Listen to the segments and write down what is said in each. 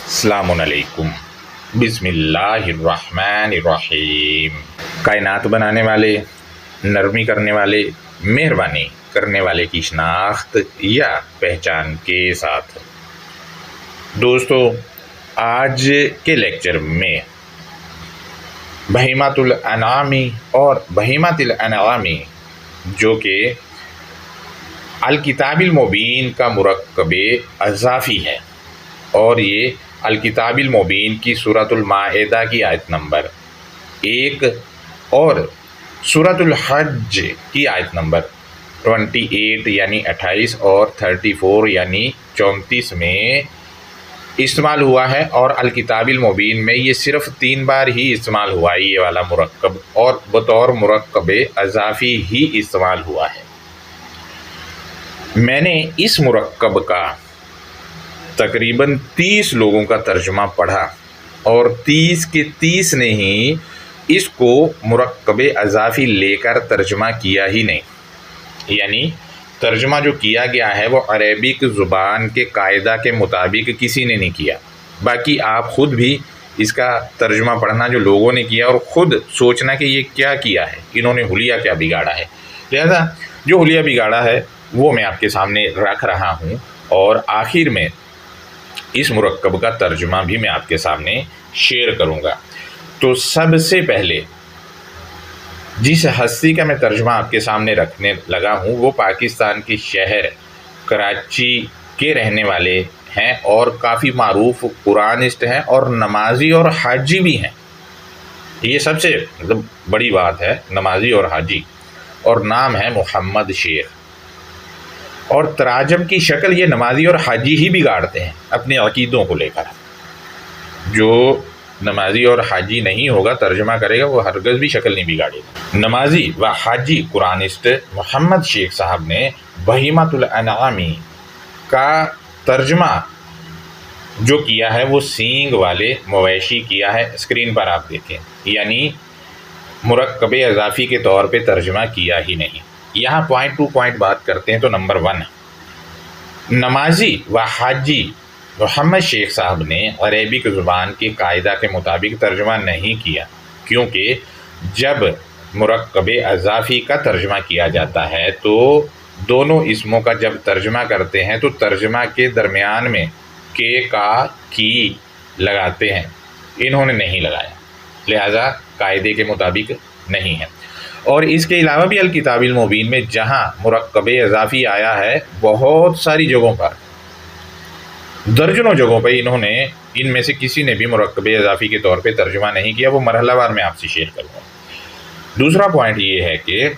السلام علیکم۔ بسم اللہ الرحمن الرحیم۔ کائنات بنانے والے، نرمی کرنے والے، مہربانی کرنے والے کی شناخت یا پہچان کے ساتھ دوستو، آج کے لیکچر میں بہیمات الانعامی اور بہیمات الانعامی جو کہ الکتاب المبین کا مرکب اضافی ہے، اور یہ الکتاب المبین کی سورۃ المائدہ کی آیت نمبر 1 اور سورۃ الحج کی آیت نمبر 28 یعنی 28 اور 34 یعنی 34 میں استعمال ہوا ہے، اور الکتاب المبین میں یہ صرف 3 بار ہی استعمال ہوا ہے یہ والا مرکب، اور بطور مرکب اضافی ہی استعمال ہوا ہے۔ میں نے اس مرکب کا تقریباً 30 لوگوں کا ترجمہ پڑھا، اور 30 کے 30 نے ہی اس کو مرکب اضافی لے کر ترجمہ کیا ہی نہیں، یعنی ترجمہ جو کیا گیا ہے وہ عربک زبان کے قاعدہ کے مطابق کسی نے نہیں کیا۔ باقی آپ خود بھی اس کا ترجمہ پڑھنا جو لوگوں نے کیا، اور خود سوچنا کہ یہ کیا کیا ہے، انہوں نے حلیہ کیا بگاڑا ہے۔ لہذا جو حلیہ بگاڑا ہے وہ میں آپ کے سامنے رکھ رہا ہوں، اور آخر میں اس مرکب کا ترجمہ بھی میں آپ کے سامنے شیئر کروں گا۔ تو سب سے پہلے جس ہستی کا میں ترجمہ آپ کے سامنے رکھنے لگا ہوں وہ پاکستان کے شہر کراچی کے رہنے والے ہیں، اور کافی معروف قرآنسٹ ہیں، اور نمازی اور حاجی بھی ہیں۔ یہ سب سے بڑی بات ہے، نمازی اور حاجی، اور نام ہے محمد شیخ۔ اور تراجم کی شکل یہ نمازی اور حاجی ہی بگاڑتے ہیں اپنے عقیدوں کو لے کر۔ جو نمازی اور حاجی نہیں ہوگا ترجمہ کرے گا وہ ہرگز بھی شکل نہیں بگاڑے گا۔ نمازی و حاجی قرآنسٹ محمد شیخ صاحب نے بہیمات الانعامی کا ترجمہ جو کیا ہے وہ سینگ والے مویشی کیا ہے، اسکرین پر آپ دیکھیں، یعنی مرکب اضافی کے طور پہ ترجمہ کیا ہی نہیں۔ یہاں پوائنٹ ٹو پوائنٹ بات کرتے ہیں تو نمبر 1، نمازی و حاجی محمد شیخ صاحب نے عربک زبان کے قاعدہ کے مطابق ترجمہ نہیں کیا، کیونکہ جب مرکب اضافی کا ترجمہ کیا جاتا ہے تو دونوں اسموں کا جب ترجمہ کرتے ہیں تو ترجمہ کے درمیان میں کے کا کی لگاتے ہیں، انہوں نے نہیں لگایا، لہذا قاعدے کے مطابق نہیں ہے۔ اور اس کے علاوہ بھی الکتاب المبین میں جہاں مرکب اضافی آیا ہے بہت ساری جگہوں پر، درجنوں جگہوں پہ انہوں نے ان میں سے کسی نے بھی مرکب اضافی کے طور پہ ترجمہ نہیں کیا، وہ مرحلہ وار میں آپ سے شیئر کروں گا۔ دوسرا پوائنٹ یہ ہے کہ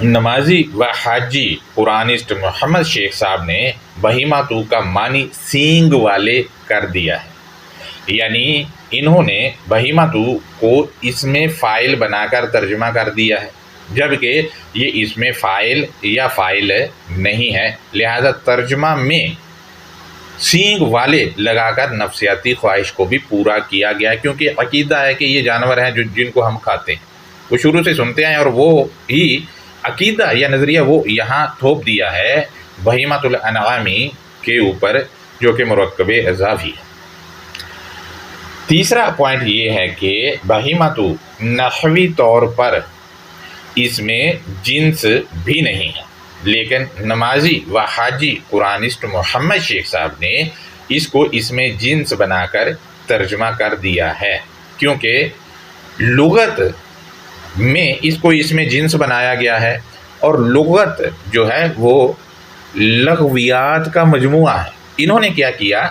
نمازی و حاجی قرآنسٹ محمد شیخ صاحب نے بہیماتو کا معنی سینگ والے کر دیا ہے، یعنی انہوں نے بہیماتو کو اسم فاعل بنا کر ترجمہ کر دیا ہے، جبکہ یہ اسم فاعل یا فاعل نہیں ہے، لہذا ترجمہ میں سینگ والے لگا کر نفسیاتی خواہش کو بھی پورا کیا گیا، کیونکہ عقیدہ ہے کہ یہ جانور ہیں جن کو ہم کھاتے ہیں، وہ شروع سے سنتے ہیں، اور وہ ہی عقیدہ یا نظریہ وہ یہاں تھوپ دیا ہے بہیمات الانعامی کے اوپر جو کہ مرکب اضافی ہے۔ تیسرا پوائنٹ یہ ہے کہ بہیماتو نحوی طور پر اس میں جنس بھی نہیں ہے، لیکن نمازی و حاجی قرآنسٹ محمد شیخ صاحب نے اس کو اس میں جنس بنا کر ترجمہ کر دیا ہے، کیونکہ لغت میں اس کو اس میں جنس بنایا گیا ہے، اور لغت جو ہے وہ لغویات کا مجموعہ ہے۔ انہوں نے کیا کیا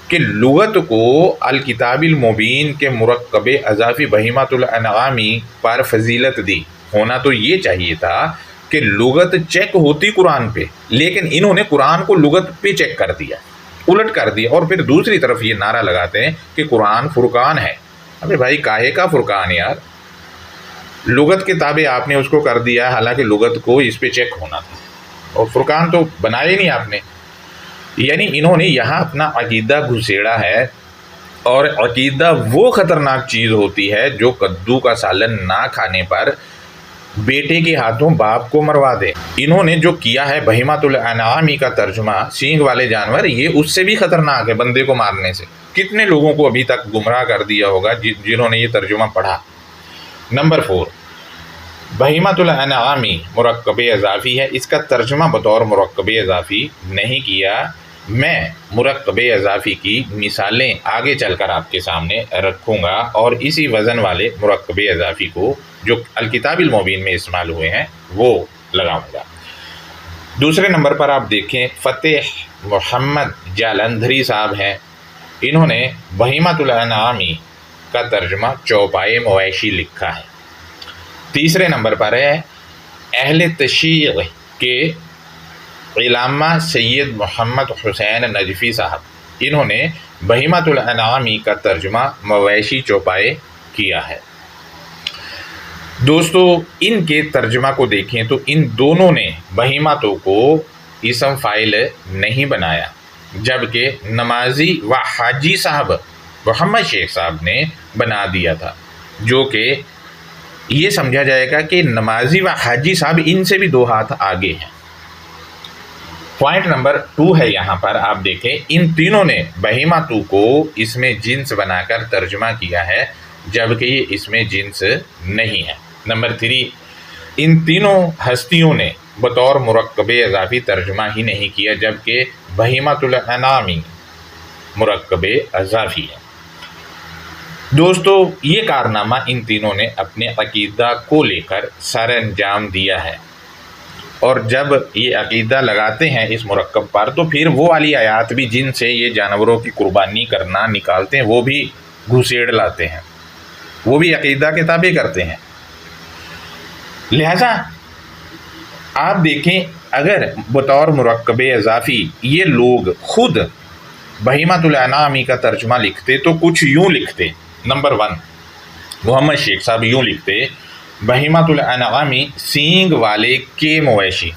کہ لغت کو الکتاب المبین کے مرکب اضافی بہیمات الانعامی پر فضیلت دی۔ ہونا تو یہ چاہیے تھا کہ لغت چیک ہوتی قرآن پہ، لیکن انہوں نے قرآن کو لغت پہ چیک کر دیا، الٹ کر دیا، اور پھر دوسری طرف یہ نعرہ لگاتے ہیں کہ قرآن فرقان ہے۔ ابے بھائی کاہے کا فرقان یار؟ لغت کے تابع آپ نے اس کو کر دیا، حالانکہ لغت کو اس پہ چیک ہونا تھا، اور فرقان تو بنایا ہی نہیں آپ نے۔ یعنی انہوں نے یہاں اپنا عقیدہ گھسیڑا ہے، اور عقیدہ وہ خطرناک چیز ہوتی ہے جو کدو کا سالن نہ کھانے پر بیٹے کے ہاتھوں باپ کو مروا دے۔ انہوں نے جو کیا ہے بہیمات الانعامی کا ترجمہ سینگ والے جانور، یہ اس سے بھی خطرناک ہے بندے کو مارنے سے۔ कितने लोगों को अभी तक गुमराह कर दिया होगा जिन्होंने ये तर्जुमा पढ़ा। नंबर 4, बहीमतुल अनआमी मुरक्कब इज़ाफ़ी है, इसका तर्जुमा बतौर मुरक्कब इज़ाफ़ी नहीं किया। मैं मुरक्कब इज़ाफ़ी की मिसालें आगे चलकर आपके सामने रखूँगा और इसी वज़न वाले मुरक्कब इज़ाफ़ी को जो अल-किताबिल मुबीन में इस्तेमाल हुए हैं वो लगाऊँगा। दूसरे नंबर पर आप देखें, फ़तेह मोहम्मद जालंधरी साहब हैं, इन्होंने बहीमतुल अनआमी का तर्जुमा चौपाए मवेशी लिखा है। तीसरे नंबर पर है अहले तशरीह के इलामा सैयद मोहम्मद हुसैन नजफ़ी साहब, इन्होंने बहीमतुल अनआमी का तर्जुमा मवेशी चौपाए किया है। दोस्तों, इनके तर्जुमा को देखें तो इन दोनों ने बहीमतों को इसम फ़ाइल नहीं बनाया, जबकि नमाजी व हाजी साहब मोहम्मद शेख साहब ने बना दिया था, जो कि ये समझा जाएगा कि नमाजी व हाजी साहब इनसे भी 2 हाथ आगे हैं। पॉइंट नंबर 2 है, यहाँ पर आप देखें, इन तीनों ने बहीमतों को इसमें जिन्स बनाकर तर्जुमा किया है, जबकि ये इसमें जिन्स नहीं है। नंबर 3, इन तीनों हस्तियों ने बतौर मुरक्कब इज़ाफ़ी तर्जुमा ही नहीं किया, जबकि बहीमतुल अनामी मुरक्कब इज़ाफ़ी है। दोस्तों, ये कारनामा इन तीनों ने अपने अक़ीदा को लेकर सर अंजाम दिया है, और जब ये अक़ीदा लगाते हैं इस मुरक्कब पर तो फिर वो वाली आयात भी जिनसे ये जानवरों की कुर्बानी करना निकालते हैं वो भी घुसेड़ लाते हैं, वो भी अक़ीदा के ताबे करते हैं। लिहाजा आप देखें, अगर बतौर मुरक्कब इज़ाफ़ी ये लोग खुद बहीमतुल अनामी का तर्जुमा लिखते तो कुछ यूँ लिखते। नंबर 1, मोहम्मद शेख साहब यूँ लिखते, बहीमतुल अनआमी सींग वाले के मवेशी।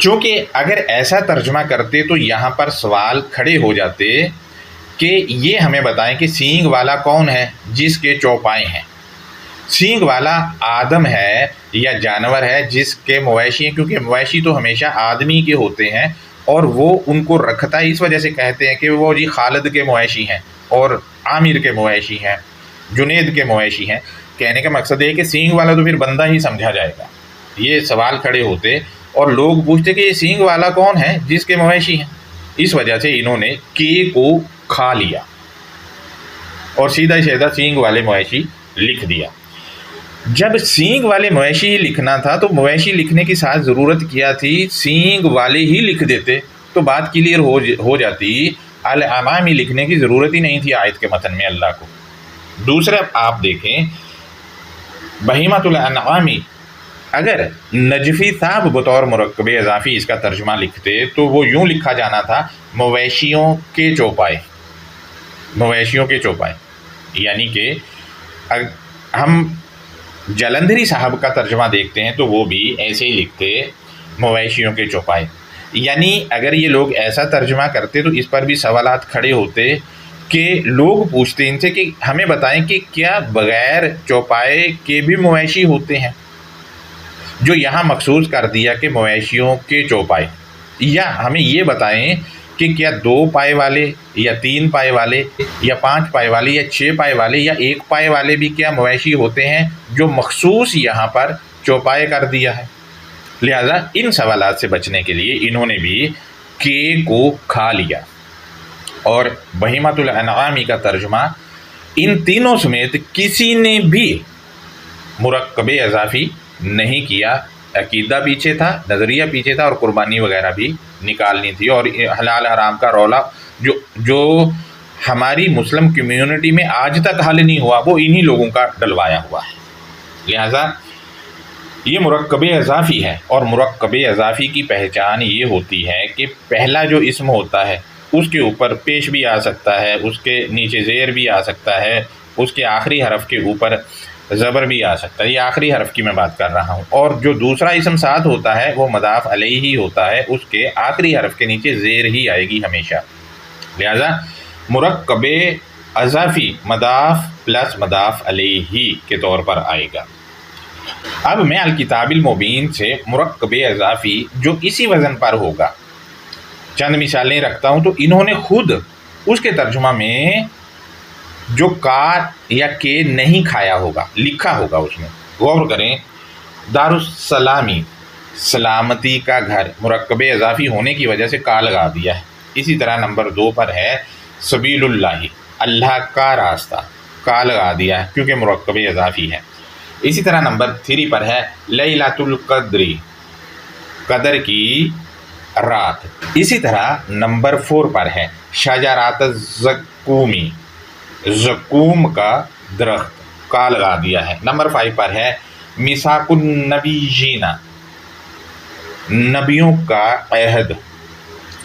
चूँकि अगर ऐसा तर्जुमा करते तो यहाँ पर सवाल खड़े हो जाते कि ये हमें बताएं कि सींग वाला कौन है जिसके चौपाए हैं। सींग वाला आदम है या जानवर है जिसके मवेशी हैं, क्योंकि मवेशी तो हमेशा आदमी के होते हैं और वो उनको रखता है, इस वजह से कहते हैं कि वो जी खालिद के मवेशी हैं और आमिर के मवेशी हैं, जुनेद के मवेशी हैं। कहने का मकसद है कि सींग वाला तो फिर बंदा ही समझा जाएगा। ये सवाल खड़े होते और लोग पूछते कि ये सींग वाला कौन है जिसके मवेशी हैं। इस वजह से इन्होंने के को खा लिया और सीधा सीधा सींग वाले मवेशी लिख दिया। जब सींग वाले मवेशी ही लिखना था तो मवेशी लिखने की साथ ज़रूरत क्या थी, सींग वाले ही लिख देते तो बात क्लियर हो जाती। अल-अनामी लिखने की ज़रूरत ही नहीं थी आयत के मतन में अल्लाह को। दूसरा आप देखें, बहीमतुल अनआमी अगर नजफ़ी साहब बतौर मुरक्कब इज़ाफ़ी इसका तर्जुमा लिखते तो वो यूँ लिखा जाना था, मवेशियों के चौपाए, मवेशियों के चौपाए। यानी कि हम जालंधरी साहब का तर्जुमा देखते हैं तो वो भी ऐसे ही लिखते, मवेशियों के चौपाए। यानी अगर ये लोग ऐसा तर्जुमा करते तो इस पर भी सवालात खड़े होते कि लोग पूछते इनसे कि हमें बताएं कि क्या बग़ैर चौपाए के भी मवेशी होते हैं, जो यहाँ मखसूस कर दिया कि मवेशियों के चौपाए। या हमें ये बताएं कि क्या 2 पाए वाले या 3 पाए वाले या 5 पाए वाले या 6 पाए वाले या 1 पाए वाले भी क्या मवेशी होते हैं जो मखसूस यहाँ पर चौपाए कर दिया है। लिहाजा इन सवालात से बचने के लिए इन्होंने भी के को खा लिया और बहीमतुल अनआमी का तर्जुमा इन तीनों समेत किसी ने भी मुरक्कब इज़ाफ़ी नहीं किया। अकीदा पीछे था, नज़रिया पीछे था और कुर्बानी वगैरह भी निकालनी थी। और हलाल हराम का रौला जो हमारी मुस्लिम कम्यूनिटी में आज तक हल नहीं हुआ वो इन्हीं लोगों का डलवाया हुआ है। लिहाजा ये मुरक्कब इज़ाफ़ी है और मुरक्कब इज़ाफ़ी की पहचान ये होती है कि पहला जो इस्म होता है उसके ऊपर पेश भी आ सकता है, उसके नीचे ज़ेर भी आ सकता है, उसके आखिरी हरफ के ऊपर ज़बर भी आ सकता है। ये आखिरी हरफ की मैं बात कर रहा हूँ। और जो दूसरा इस्म साथ होता है वो मदाफ़ अलैहि ही होता है, उसके आखिरी हरफ के नीचे ज़ेर ही आएगी हमेशा। लिहाजा मुरक्कब इज़ाफ़ी मदाफ़ प्लस मदाफ़ अलैहि के तौर पर आएगा। अब मैं अल-किताबिल मुबीन से मुरक्कब इज़ाफ़ी जो इसी वज़न पर होगा चंद मिसालें रखता हूँ। तो इन्होंने खुद उसके तर्जुमा में जो का या के नहीं खाया होगा लिखा होगा उसमें, गौर करें। दारुस्सलामी, सलामती का घर, मुरक्कबे इजाफी होने की वजह से का लगा दिया है। इसी तरह नंबर 2 पर है सबीलुल्लाही, अल्लाह का रास्ता, का लगा दिया है क्योंकि मुरक्कबे इजाफी है। इसी तरह नंबर 3 पर है लैलतुल क़द्री, कदर की रात। इसी तरह नंबर 4 पर है शजरात ज़क़ूमी, ज़क़ूम का दरख्त, का लगा दिया है। नंबर 5 पर है मिसाकुन नबीजीना, नबियों का अहद।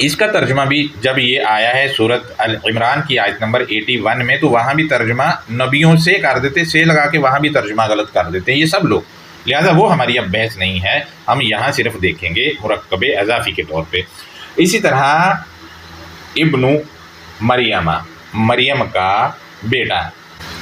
इसका तर्जमा भी जब ये आया है सूरत अल इमरान की आयत नंबर 81 में, तो वहाँ भी तर्जमा नबियों से कर देते, से लगा के वहाँ भी तर्जमा गलत कर देते हैं ये सब लोग। लिहाजा वो हमारी अब बहस नहीं है, हम यहाँ सिर्फ देखेंगे मुरक्कबे इजाफी के तौर पे। इसी तरह इब्नु मरियमा, मरियम का बेटा।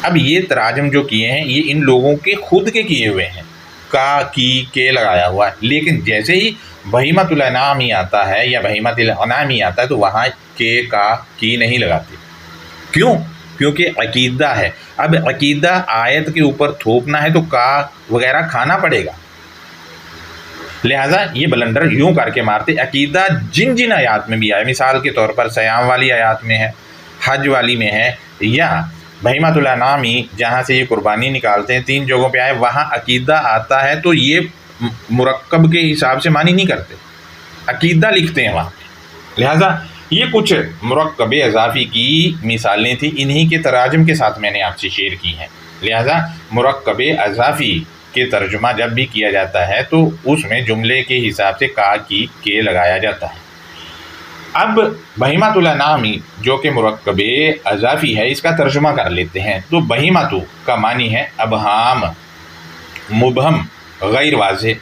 अब ये तराजम जो किए हैं ये इन लोगों के खुद के किए हुए हैं, का की के लगाया हुआ है। लेकिन जैसे ही बहीमतुल अनाम ही आता है या बहीमतुल अनाम ही आता है तो वहाँ के का की नहीं लगाते। क्यों? क्योंकि अकीदा है। अब अकीदा आयत के ऊपर थोपना है तो का वगैरह खाना पड़ेगा, लिहाजा ये बलंडर यूं करके मारते। अकीदा जिन जिन आयात में भी आए, मिसाल के तौर पर सयाम वाली आयात में है, हज वाली में है, या बहीमतुल अनाम ही जहाँ से ये कुर्बानी निकालते हैं 3 जगहों पे आए, वहाँ अकीदा आता है तो ये मुरक्कब के हिसाब से मानी नहीं करते, अकीदा लिखते हैं वहाँ पे। लिहाजा ये कुछ मुरक्कबे इजाफी की मिसालें थी, इन्हीं के तराजम के साथ मैंने आपसे शेयर की हैं। लिहाजा मुरक्कबे इजाफी के तर्जुमा जब भी किया जाता है तो उसमें जुमले के हिसाब से का की के लगाया जाता है। अब बहीमतुल अनामी जो कि मुरक्कबे इजाफी है, इसका तर्जुमा कर लेते हैं। तो बहीमतु का मानी है अबहाम, मुबहम, गैर वाज़े।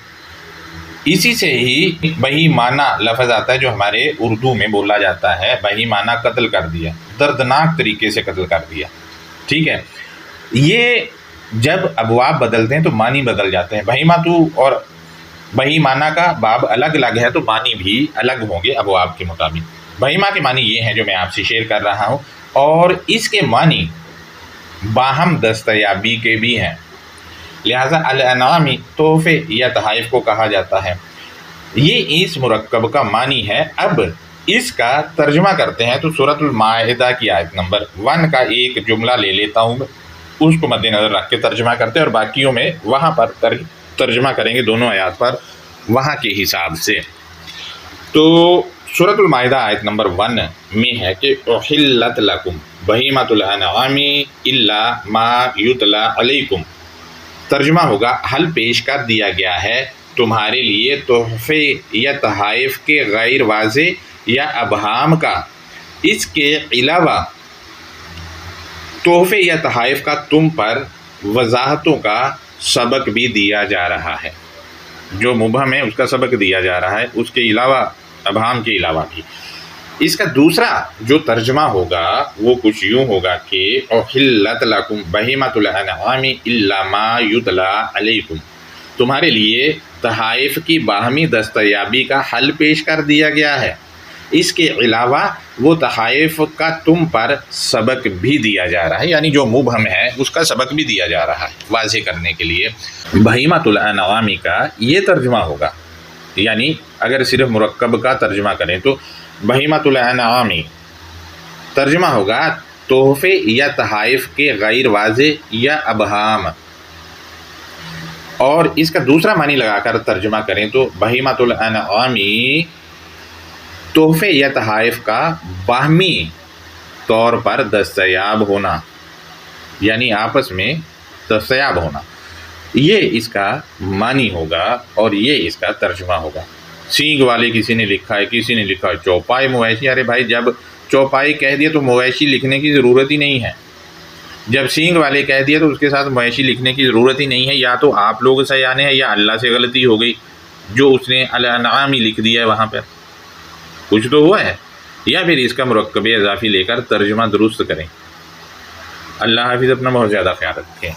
इसी से ही बहीमाना लफ्ज़ आता है जो हमारे उर्दू में बोला जाता है, बहीमाना कत्ल कर दिया, दर्दनाक तरीके से कत्ल कर दिया। ठीक है, ये जब अबवाब बदलते हैं तो मानी बदल जाते हैं। बहीमतु और बहीमाना का बाब अलग अलग है तो मानी भी अलग होंगे अबवाब के मुताबिक। बहीमा के मानी ये हैं जो मैं आपसे शेयर कर रहा हूँ, और इसके मानी बाहम दस्तयाबी के भी हैं। लिहाजा अल-अनामी तोहफ़े या तहाइफ को कहा जाता है। ये इस मुरक्कब का मानी है। अब इसका तर्जुमा करते हैं तो सूरतुल माइदा की आयत नंबर 1 का एक जुमला ले लेता हूँ, उसको मद्देनज़र रख के तर्जुमा करते हैं और बाकियों में वहाँ पर तर्जुमा करेंगे दोनों आयत पर वहाँ के हिसाब से। तो सूरतुल माइदा आयत नंबर 1 में है कि उहिल्लत लकुम बहीमतुल अनआमी इल्ला मा युतला अलैकुम। तर्जुमा होगा हल पेश कर दिया गया है तुम्हारे लिए तोहफ़े या तहाइफ के गैर वाज़े या अबहाम का, इसके अलावा तोहफ़े या तहाइफ का तुम पर वजाहतों का सबक भी दिया जा रहा है। जो मुबहम है उसका सबक दिया जा रहा है, उसके अलावा अबहाम के अलावा भी। इसका दूसरा जो तर्जमा होगा वो कुछ यूँ होगा कि उहिल्लत लकुम बहीमतुल अनआमी इल्ला मा युतला अलैकुम, तुम्हारे लिए तहाइफ की बाहमी दस्तयाबी का हल पेश कर दिया गया है, इसके अलावा वो तहाइफ का तुम पर सबक भी दिया जा रहा है, यानी जो मुबहम है उसका सबक भी दिया जा रहा है वाज़े करने के लिए। बहीमतुल अनआमी का ये तर्जुमा होगा, यानी अगर सिर्फ मुरक्कब का तर्जुमा करें तो बहीमतुल अनआमी तर्जुमा होगा तोहफ़े या तहाइफ के गैर वाज़े या अबहाम, और इसका दूसरा मानी लगाकर तर्जुमा करें तो बहीमतुल अनआमी तोहफ़े या तहाइफ का बाहमी तौर पर दस्तयाब होना, यानी आपस में दस्तयाब होना, ये इसका मानी होगा और ये इसका तर्जुमा होगा। सींग वाले किसी ने लिखा है, किसी ने लिखा है चौपाई मवेशी। अरे भाई, जब चौपाई कह दिया तो मवेशी लिखने की ज़रूरत ही नहीं है, जब सींग वाले कह दिया तो उसके साथ मवेशी लिखने की ज़रूरत ही नहीं है। या तो आप लोग सयाने हैं या अल्लाह से गलती हो गई जो उसने अल-अनआम ही लिख दिया है, वहाँ पर कुछ तो हुआ है, या फिर इसका मुरक्कबे इजाफी लेकर तर्जुमा दुरुस्त करें। अल्लाह हाफिज़, अपना बहुत ज़्यादा ख्याल रखें।